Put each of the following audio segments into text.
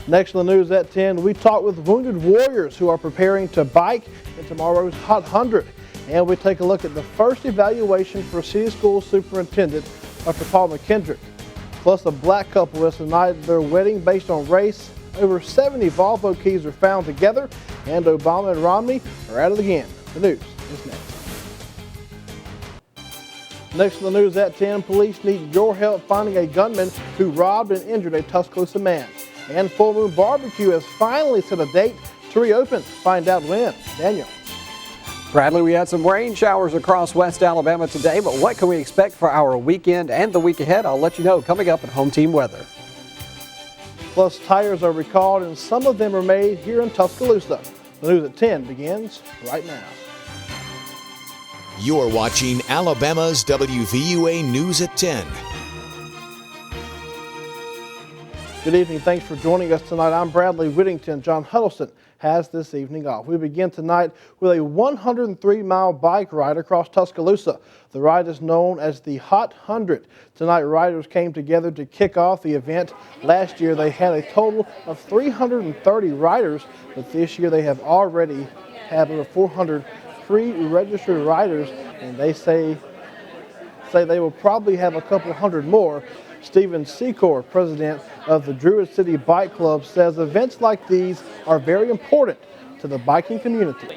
Next on the news at 10, we talk with wounded warriors who are preparing to bike in tomorrow's Hot 100. And we take a look at the first evaluation for City School Superintendent Dr. Paul McKendrick. Plus, a black couple has denied their wedding based on race. Over 70 Volvo keys are found together, and Obama and Romney are at it again. The news is next. Next on the news at 10, police need your help finding a gunman who robbed and injured a Tuscaloosa man. And Full Moon Barbecue has finally set a date to reopen. Find out when. Daniel. Bradley, we had some rain showers across West Alabama today, but what can we expect for our weekend and the week ahead? I'll let you know coming up in Home Team Weather. Plus, tires are recalled and some of them are made here in Tuscaloosa. The news at 10 begins right now. You're watching Alabama's WVUA News at 10. Good evening. Thanks for joining us tonight. I'm Bradley Whittington. John Huddleston has this evening off. We begin tonight with a 103-mile bike ride across Tuscaloosa. The ride is known as the Hot 100. Tonight, riders came together to kick off the event. Last year, they had a total of 330 riders, but this year they have already had over 400 pre-registered riders, and they say they will probably have a couple hundred more. Stephen Secor, president of the Druid City Bike Club, says events like these are very important to the biking community.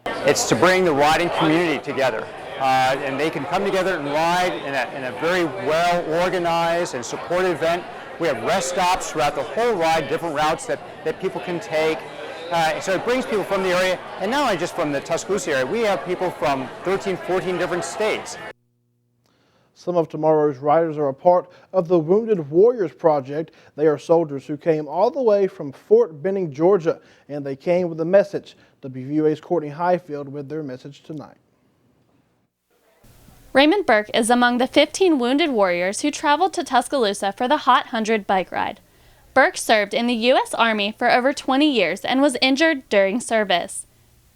It's to bring the riding community together, and they can come together and ride in a very well-organized and supported event. We have rest stops throughout the whole ride, different routes that people can take. So it brings people from the area, and not only just from the Tuscaloosa area, we have people from 13, 14 different states. Some of tomorrow's riders are a part of the Wounded Warriors Project. They are soldiers who came all the way from Fort Benning, Georgia, and they came with a message. WVUA's Courtney Highfield with their message tonight. Raymond Burke is among the 15 wounded warriors who traveled to Tuscaloosa for the Hot 100 bike ride. Burke served in the U.S. Army for over 20 years and was injured during service.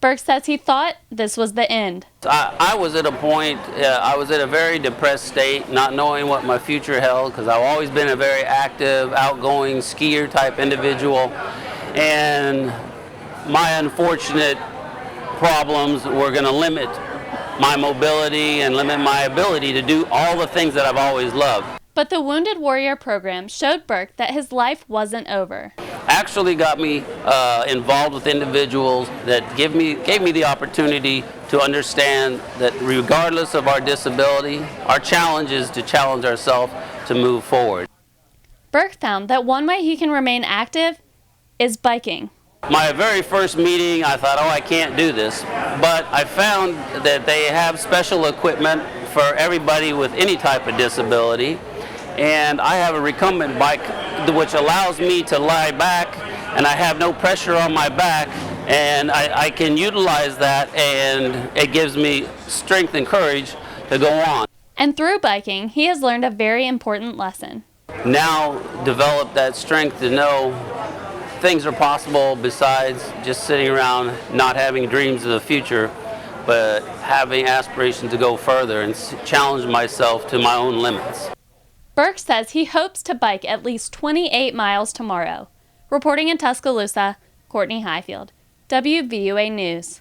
Burke says he thought this was the end. I was at a point, I was in a very depressed state, not knowing what my future held, because I've always been a very active, outgoing skier type individual, and my unfortunate problems were going to limit my mobility and limit my ability to do all the things that I've always loved. But the Wounded Warrior program showed Burke that his life wasn't over. Actually got me involved with individuals that gave me the opportunity to understand that regardless of our disability, our challenge is to challenge ourselves to move forward. Burke found that one way he can remain active is biking. My very first meeting, I thought, I can't do this. But I found that they have special equipment for everybody with any type of disability. And I have a recumbent bike which allows me to lie back, and I have no pressure on my back, and I can utilize that, and it gives me strength and courage to go on. And through biking, he has learned a very important lesson. Now develop that strength to know things are possible besides just sitting around not having dreams of the future, but having aspirations to go further and challenge myself to my own limits. Burke says he hopes to bike at least 28 miles tomorrow. Reporting in Tuscaloosa, Courtney Highfield, WVUA News.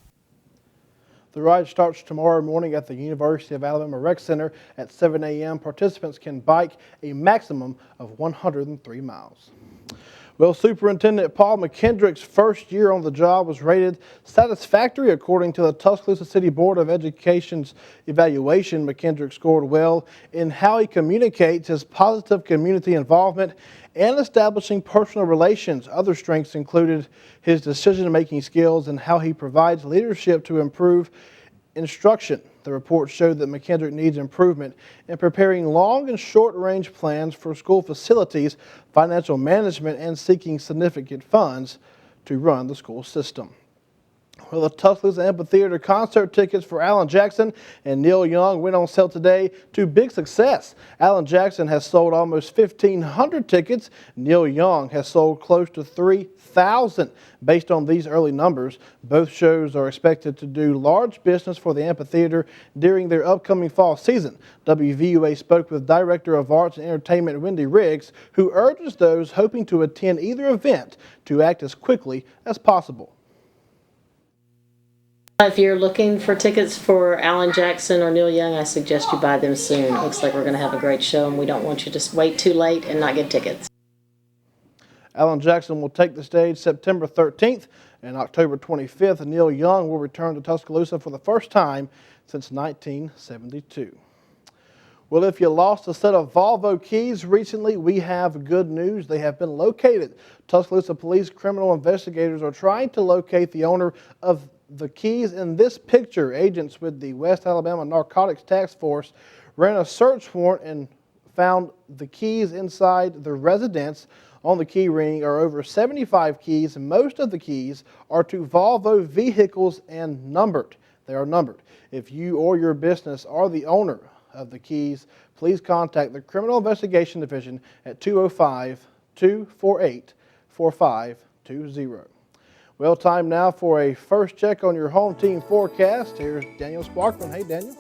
The ride starts tomorrow morning at the University of Alabama Rec Center at 7 a.m. Participants can bike a maximum of 103 miles. Well, Superintendent Paul McKendrick's first year on the job was rated satisfactory according to the Tuscaloosa City Board of Education's evaluation. McKendrick scored well in how he communicates, his positive community involvement, and establishing personal relations. Other strengths included his decision-making skills and how he provides leadership to improve instruction. The report showed that McKendrick needs improvement in preparing long and short-range plans for school facilities, financial management, and seeking significant funds to run the school system. Well, the Tuscaloosa Amphitheater concert tickets for Alan Jackson and Neil Young went on sale today to big success. Alan Jackson has sold almost 1,500 tickets. Neil Young has sold close to 3,000. Based on these early numbers, both shows are expected to do large business for the amphitheater during their upcoming fall season. WVUA spoke with Director of Arts and Entertainment Wendy Riggs, who urges those hoping to attend either event to act as quickly as possible. If you're looking for tickets for Alan Jackson or Neil Young, I suggest you buy them soon. Looks like we're going to have a great show, and we don't want you to wait too late and not get tickets. Alan Jackson will take the stage September 13th, and October 25th, Neil Young will return to Tuscaloosa for the first time since 1972. Well, if you lost a set of Volvo keys recently, we have good news. They have been located. Tuscaloosa Police criminal investigators are trying to locate the owner of the keys in this picture. Agents with the West Alabama Narcotics Task Force ran a search warrant and found the keys inside the residence. On the key ring are over 75 keys, and most of the keys are to Volvo vehicles and numbered. They are numbered. If you or your business are the owner of the keys, please contact the Criminal Investigation Division at 205-248-4520. Well, time now for a first check on your home team forecast. Here's Daniel Sparkman. Hey, Daniel.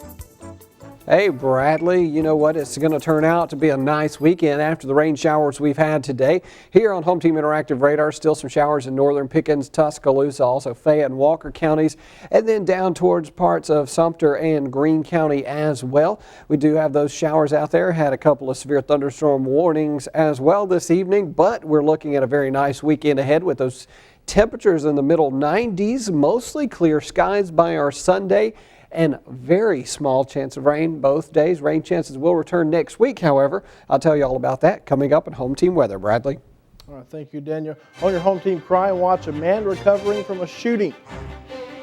Hey, Bradley, you know what? It's going to turn out to be a nice weekend after the rain showers we've had today. Here on Home Team Interactive Radar, still some showers in northern Pickens, Tuscaloosa, also Fayette and Walker counties, and then down towards parts of Sumter and Greene County as well. We do have those showers out there. Had a couple of severe thunderstorm warnings as well this evening, but we're looking at a very nice weekend ahead with those temperatures in the middle 90s, mostly clear skies by our Sunday, and very small chance of rain both days. Rain chances will return next week, however. I'll tell you all about that coming up in Home Team Weather. Bradley. All right, thank you, Daniel. On your Home Team Crime Watch, a man recovering from a shooting.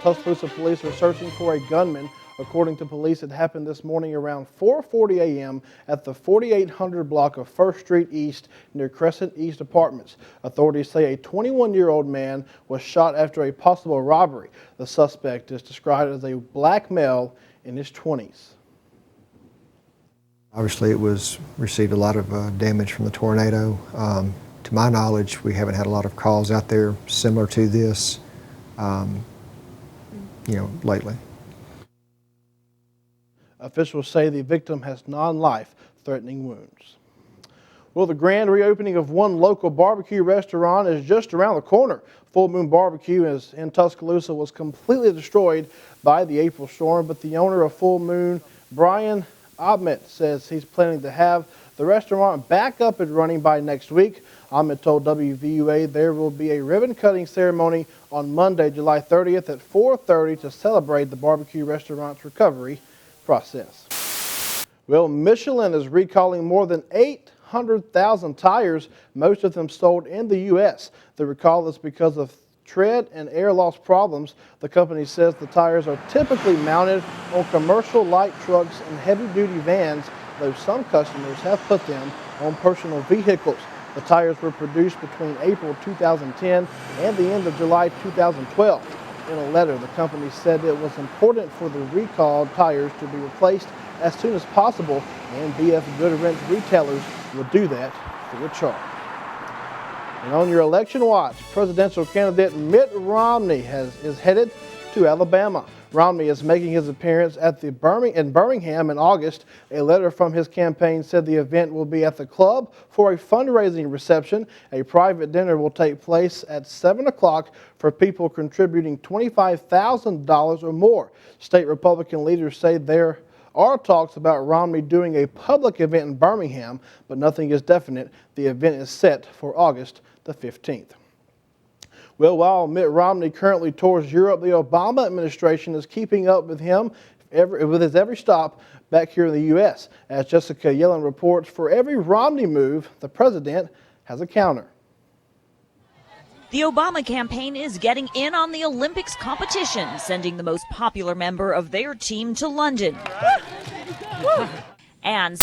Tuscaloosa police are searching for a gunman. According to police, it happened this morning around 4:40 a.m. at the 4800 block of 1st Street East near Crescent East Apartments. Authorities say a 21-year-old man was shot after a possible robbery. The suspect is described as a black male in his 20s. Obviously, it was received a lot of damage from the tornado. To my knowledge, we haven't had a lot of calls out there similar to this, lately. Officials say the victim has non-life-threatening wounds. Well, the grand reopening of one local barbecue restaurant is just around the corner. Full Moon Barbecue in Tuscaloosa was completely destroyed by the April storm, but the owner of Full Moon, Brian Ahmed, says he's planning to have the restaurant back up and running by next week. Ahmed told WVUA there will be a ribbon-cutting ceremony on Monday, July 30th at 4:30 to celebrate the barbecue restaurant's recovery process. Well, Michelin is recalling more than 800,000 tires, most of them sold in the U.S. The recall is because of tread and air loss problems. The company says the tires are typically mounted on commercial light trucks and heavy-duty vans, though some customers have put them on personal vehicles. The tires were produced between April 2010 and the end of July 2012. In a letter, the company said it was important for the recalled tires to be replaced as soon as possible, and BF Goodwrench retailers will do that free of charge. And on your election watch, presidential candidate Mitt Romney is headed to Alabama. Romney is making his appearance at in Birmingham in August. A letter from his campaign said the event will be at the club for a fundraising reception. A private dinner will take place at 7 o'clock for people contributing $25,000 or more. State Republican leaders say there are talks about Romney doing a public event in Birmingham, but nothing is definite. The event is set for August the 15th. Well, while Mitt Romney currently tours Europe, the Obama administration is keeping up with him with his every stop back here in the U.S. As Jessica Yellen reports, for every Romney move, the president has a counter. The Obama campaign is getting in on the Olympics competition, sending the most popular member of their team to London. And